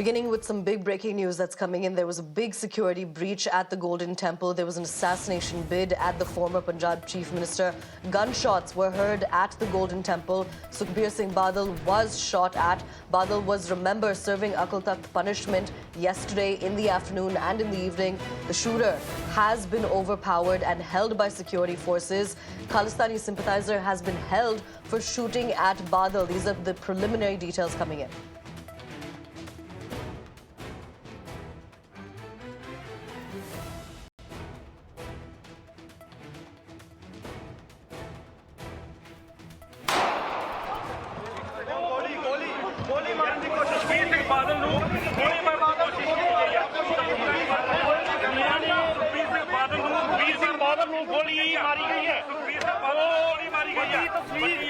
Beginning with some big breaking news that's coming in, there was a big security breach at the Golden Temple. There was an assassination bid at the former Punjab Chief Minister. Gunshots were heard at the Golden Temple. Sukhbir Singh Badal was shot at. Badal was, remember, serving Akal Takht punishment yesterday in the afternoon and in the evening. The shooter has been overpowered and held by security forces. Khalistani sympathizer has been held for shooting at Badal. These are the preliminary details coming in.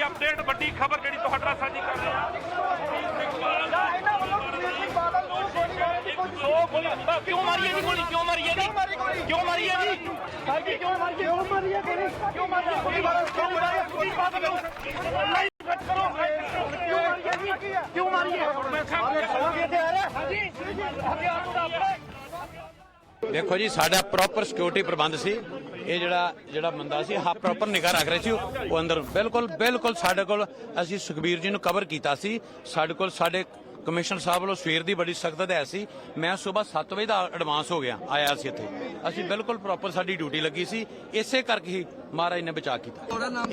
Update बड़ी खबर जी तुहाडा साझी कर रहे हैं क्यों मारी है जी गोली क्यों मारी है जी क्यों मारी है जी क्यों मारी है क्यों मारी है क्यों मारी है क्यों मारी है देखो जी साडा प्रॉपर सिक्योरिटी प्रबंध सी ये जड़ा बंदा सी हाँ प्रॉपर निगाह रख रहे सी वो अंदर बिल्कुल साडे कोल असीं सुखबीर जी नूं कवर कीता सी साडे कोल साडे कमिश्नर साहब वालों सवेर दी बड़ी सख्त है सी मैं सुबह 7 बजे दा एडवांस हो गया आया सी इत्थे असीं बिल्कुल प्रॉपर साडी ड्यूटी लगी सी इसे करके ही महाराज ने बचा कीता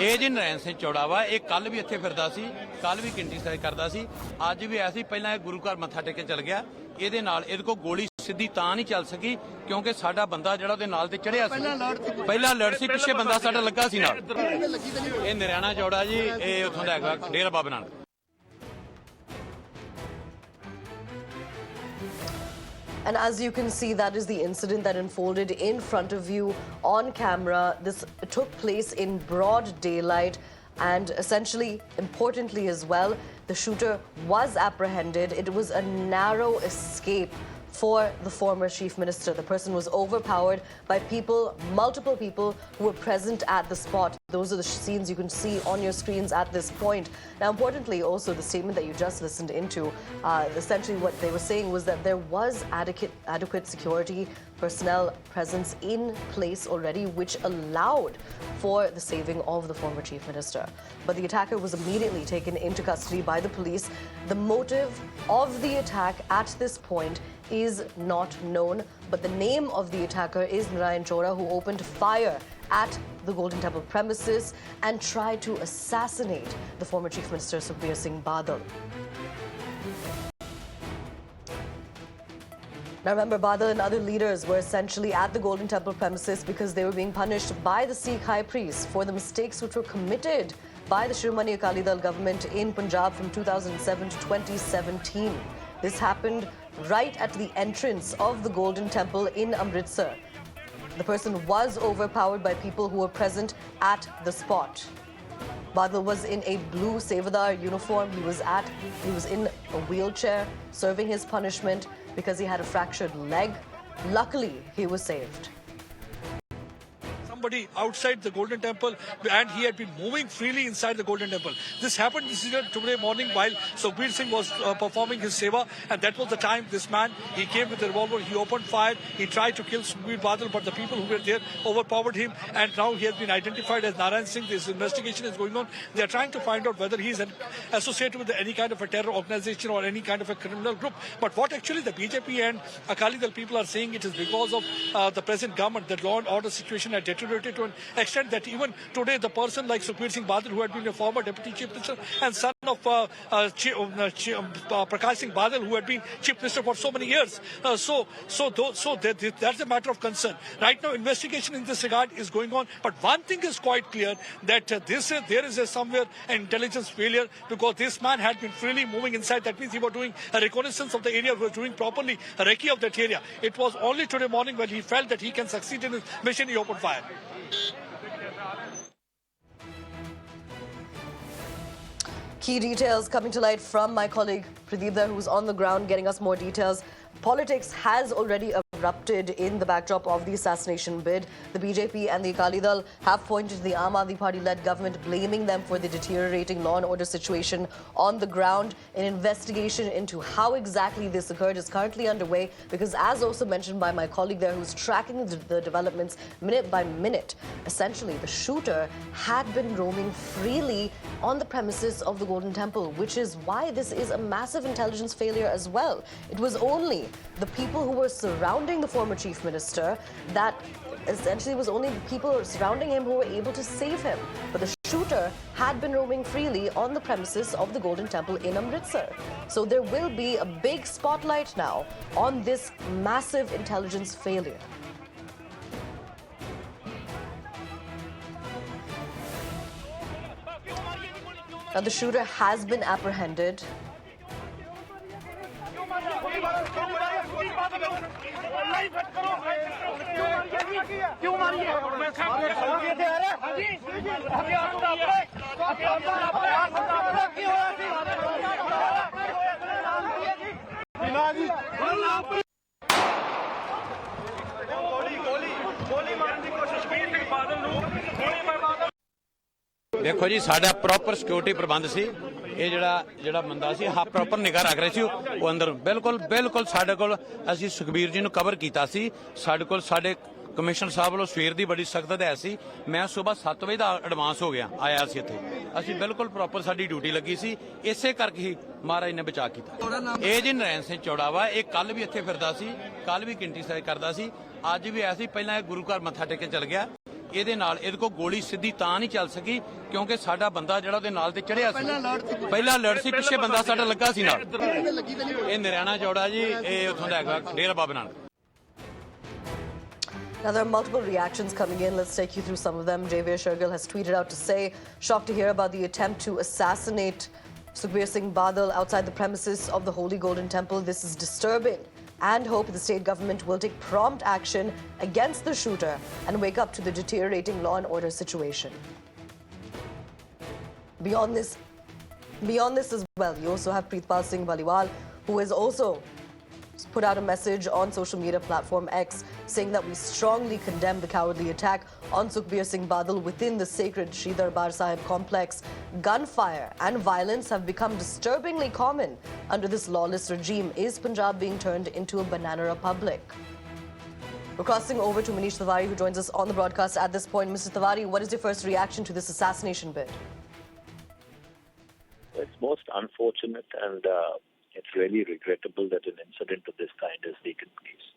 ये जी नरैन सिंह चौड़ा वा ये कल भी इत्थे फिरदा सी कल भी गिनती सारी करदा सी अज भी आया सी पहलां गुरु घर मत्था टेके चल गया ਇਹਦੇ ਨਾਲ ਇਹਦੇ ਕੋ ਗੋਲੀ ਸਿੱਧੀ ਤਾਂ ਨਹੀਂ ਚੱਲ ਸਕੀ ਕਿਉਂਕਿ ਸਾਡਾ ਬੰਦਾ ਜਿਹੜਾ ਉਹਦੇ ਨਾਲ ਤੇ ਚੜਿਆ ਸੀ ਪਹਿਲਾਂ ਲੜ ਸੀ ਪਿੱਛੇ ਬੰਦਾ ਸਾਡਾ ਲੱਗਾ ਸੀ ਨਾਲ ਇਹ ਨਰੈਣਾ ਚੌੜਾ ਜੀ ਇਹ ਉੱਥੋਂ ਦਾ ਹੈਗਾ Dera Baba Nanak And as you can see, that is the incident that unfolded in front of you on camera. This took place in broad daylight. And essentially, importantly as well, the shooter was apprehended. It was a narrow escape for the former chief minister. The person was overpowered by people, multiple people who were present at the spot. Those are the scenes you can see on your screens at this point. Now, importantly, also the statement that you just listened into, essentially what they were saying was that there was adequate security personnel presence in place already, which allowed for the saving of the former chief minister. But the attacker was immediately taken into custody by the police. The motive of the attack at this point is not known, but the name of the attacker is Narain, who opened fire at the Golden Temple premises and tried to assassinate the former Chief Minister Sukhbir Singh Badal. Now remember, Badal and other leaders were essentially at the Golden Temple premises because they were being punished by the Sikh High Priest for the mistakes which were committed by the Shiromani Akali Dal government in Punjab from 2007 to 2017. This happened right at the entrance of the Golden Temple in Amritsar. The person was overpowered by people who were present at the spot. Badal was in a blue Sevadar uniform. He was in a wheelchair serving his punishment because he had a fractured leg. Luckily, he was saved. Somebody outside the Golden Temple, and he had been moving freely inside the Golden Temple. This happened today morning while Sukhbir Singh was performing his seva, and that was the time this man, he came with a revolver, he opened fire, he tried to kill Sukhbir Badal, but the people who were there overpowered him, and now he has been identified as Narain Singh. This investigation is going on. They are trying to find out whether he is associated with any kind of a terror organization or any kind of a criminal group. But what actually the BJP and Akali Dal people are saying, it is because of the present government, the law and order situation had deteriorated to an extent that even today the person like Sukhbir Singh Badal, who had been a former deputy chief minister and son of Prakash Singh Badal, who had been chief minister for so many years, that's a matter of concern. Right now investigation in this regard is going on, but one thing is quite clear, that there is somewhere an intelligence failure, because this man had been freely moving inside. That means he was doing a reconnaissance of the area, he was doing properly a recce of that area. It was only today morning when he felt that he can succeed in his mission, he opened fire. Key details coming to light from my colleague Pradeep there, who's on the ground getting us more details. Politics has already erupted in the backdrop of the assassination bid. The BJP and the Akali Dal have pointed to the Aam Aadmi Party-led government, blaming them for the deteriorating law and order situation on the ground. An investigation into how exactly this occurred is currently underway because, as also mentioned by my colleague there who's tracking the developments minute by minute, essentially the shooter had been roaming freely on the premises of the Golden Temple, which is why this is a massive intelligence failure as well. It was only the people who were surrounding the former chief minister that essentially was only the people surrounding him who were able to save him. But the shooter had been roaming freely on the premises of the Golden Temple in Amritsar. So there will be a big spotlight now on this massive intelligence failure. Now, the shooter has been apprehended. देखो जी साडा proper security प्रबंध सी ਇਹ ਜਿਹੜਾ ਬੰਦਾ ਸੀ ਹਾ proper ਨਿਗਾਹ ਰੱਖ ਰਹੇ ਸੀ ਉਹ ਅੰਦਰ ਬਿਲਕੁਲ ਸਾਡੇ ਕੋਲ ਅਸੀਂ ਸੁਖਬੀਰ ਜੀ ਨੂੰ ਕਵਰ ਕੀਤਾ ਸੀ ਸਾਡੇ ਕੋਲ ਸਾਡੇ ਕਮਿਸ਼ਨਰ ਸਾਹਿਬ ਵੱਲੋਂ ਸਵੇਰ ਦੀ ਬੜੀ ਸਖਤ ਹਦਾਇਤ ਸੀ ਮੈਂ ਸਵੇਰ 7 ਵਜੇ ਦਾ ਐਡਵਾਂਸ ਹੋ ਗਿਆ ਆਇਆ ਸੀ ਇੱਥੇ ਅਸੀਂ ਬਿਲਕੁਲ ਪ੍ਰੋਪਰ ਸਾਡੀ ਡਿਊਟੀ ਲੱਗੀ ਸੀ ਇਸੇ ਕਰਕੇ ਹੀ ਮਹਾਰਾਜ ਨੇ ਬਚਾ ਕੀਤਾ ਇਹ ਜੀ ਨਰੈਣ ਸਿੰਘ ਚੌੜਾ ਵਾ ਇਹ ਕੱਲ ਵੀ ਇੱਥੇ ਫਿਰਦਾ ਸੀ ਕੱਲ ਵੀ ਕਿੰਟੀ ਸਾਈਜ਼ ਕਰਦਾ ਸੀ ਅੱਜ ਵੀ ਆਇਆ ਸੀ ਪਹਿਲਾਂ ਇਹ ਗੁਰੂ ਘਰ ਮੱਥਾ ਟੇਕ ਕੇ ਚਲ ਗਿਆ ਇਹਦੇ ਨਾਲ ਇਹਦੇ ਕੋਲ ਗੋਲੀ ਸਿੱਧੀ ਤਾਂ ਨਹੀਂ ਚੱਲ ਸਕੀ ਕਿਉਂਕਿ ਸਾਡਾ ਬੰਦਾ ਜਿਹੜਾ ਉਹਦੇ ਨਾਲ ਤੇ ਚੜਿਆ ਸੀ ਪਹਿਲਾਂ ਲੜ ਸੀ ਪਿੱਛੇ ਬੰਦਾ ਸਾਡਾ ਲੱਗਾ ਸੀ ਨਾਲ ਇਹ ਨਰੈਣਾ ਚੌੜਾ ਜੀ ਇਹ ਉੱਥੋਂ ਦਾ ਹੈਗਾ Dera Baba Nanak Now, there are multiple reactions coming in. Let's take you through some of them. Javier Shergill has tweeted out to say, shocked to hear about the attempt to assassinate Sukhbir Singh Badal outside the premises of the Holy Golden Temple. This is disturbing and hope the state government will take prompt action against the shooter and wake up to the deteriorating law and order situation. Beyond this as well, you also have Preetpal Singh Baliwal, who has also put out a message on social media platform X saying that we strongly condemn the cowardly attack on Sukhbir Singh Badal within the sacred Shri Darbar Sahib complex. Gunfire and violence have become disturbingly common under this lawless regime. Is Punjab being turned into a banana republic? We're crossing over to Manish Tiwari, who joins us on the broadcast at this point. Mr. Tiwari, what is your first reaction to this assassination bid? It's most unfortunate and it's really regrettable that an incident of this kind has taken place.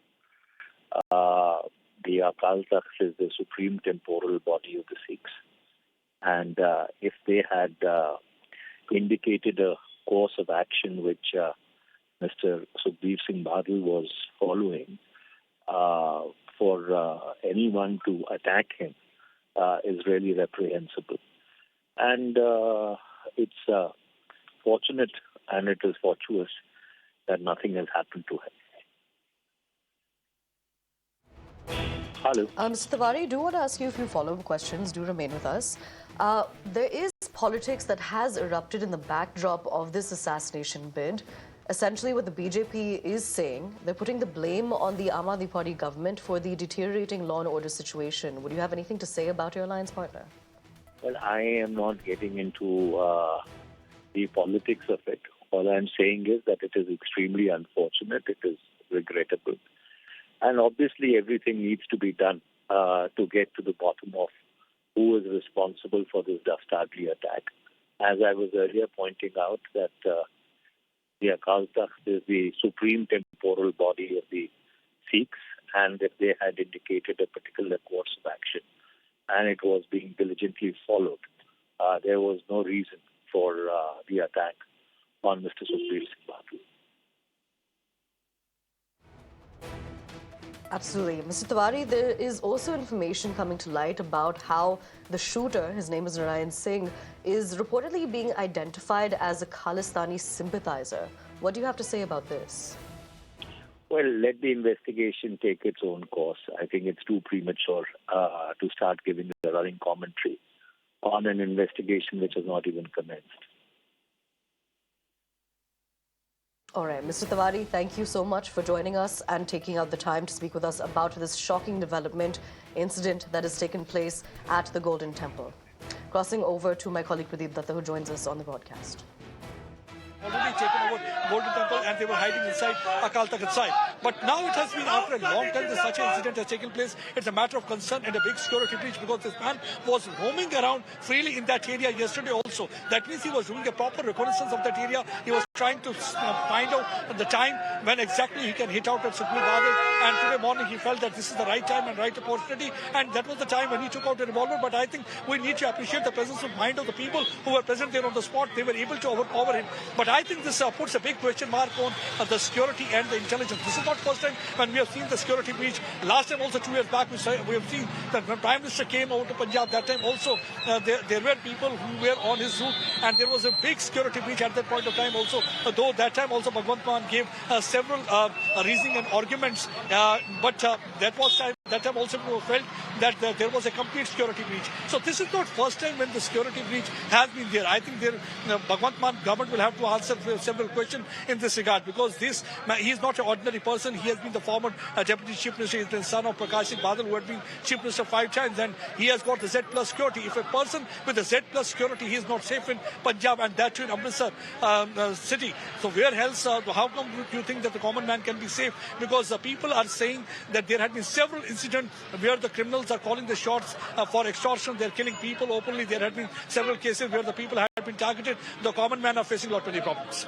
The Akal Takht is the supreme temporal body of the Sikhs, and if they had indicated a course of action which Mr. Sukhbir Singh Badal was following, for anyone to attack him is really reprehensible. And it's fortunate and it is fortuitous that nothing has happened to him. Hello. Mr. Tiwari, do want to ask you a few follow-up questions. Do remain with us. There is politics that has erupted in the backdrop of this assassination bid. Essentially, what the BJP is saying, they're putting the blame on the Aam Aadmi Party government for the deteriorating law and order situation. Would you have anything to say about your alliance partner? Well, I am not getting into the politics of it. All I'm saying is that it is extremely unfortunate. It is regrettable. And obviously everything needs to be done to get to the bottom of who is responsible for this dastardly attack. As I was earlier pointing out that the Akal Takht is the supreme temporal body of the Sikhs, and if they had indicated a particular course of action and it was being diligently followed, there was no reason for the attack on Mr. Sukhbir Singh Badal. Absolutely. Mr. Tiwari, there is also information coming to light about how the shooter, his name is Narain Singh, is reportedly being identified as a Khalistani sympathizer. What do you have to say about this? Well, let the investigation take its own course. I think it's too premature to start giving a running commentary on an investigation which has not even commenced. All right, Mr. Tiwari, thank you so much for joining us and taking out the time to speak with us about this shocking development incident that has taken place at the Golden Temple. Crossing over to my colleague Pradeep Datta, who joins us on the broadcast. Already taken over Golden Temple and they were hiding inside Akal Takht side. But now it has been after a long time that such an incident has taken place. It's a matter of concern and a big security breach because this man was roaming around freely in that area yesterday also. That means he was doing a proper reconnaissance of that area. He was trying to find out the time when exactly he can hit out at Sukhbir Badal. And today morning he felt that this is the right time and right opportunity. And that was the time when he took out a revolver. But I think we need to appreciate the presence of mind of the people who were present there on the spot. They were able to overpower him. But I think this puts a big question mark on the security and the intelligence. This is not first time when we have seen the security breach. Last time also 2 years back we have seen that when Prime Minister came over to Punjab, that time also there were people who were on his route and there was a big security breach at that point of time also. Though that time also Bhagwant Mann gave several reasoning and arguments, but that time also people felt that there was a complete security breach. So this is not first time when the security breach has been there. I think Bhagwant Mann government will have to answer several questions in this regard because he is not an ordinary person. He has been the former Deputy Chief Minister. He is the son of Prakash Singh Badal, who had been Chief Minister 5 times, and he has got the Z plus security. If a person with the Z plus security, he is not safe in Punjab and that too in Amritsar city. So where else, how come you think that the common man can be safe? Because people are saying that there have been several incidents where the criminals are calling the shots for extortion. They're killing people openly. There have been several cases where the people have been targeted. The common man are facing a lot of problems.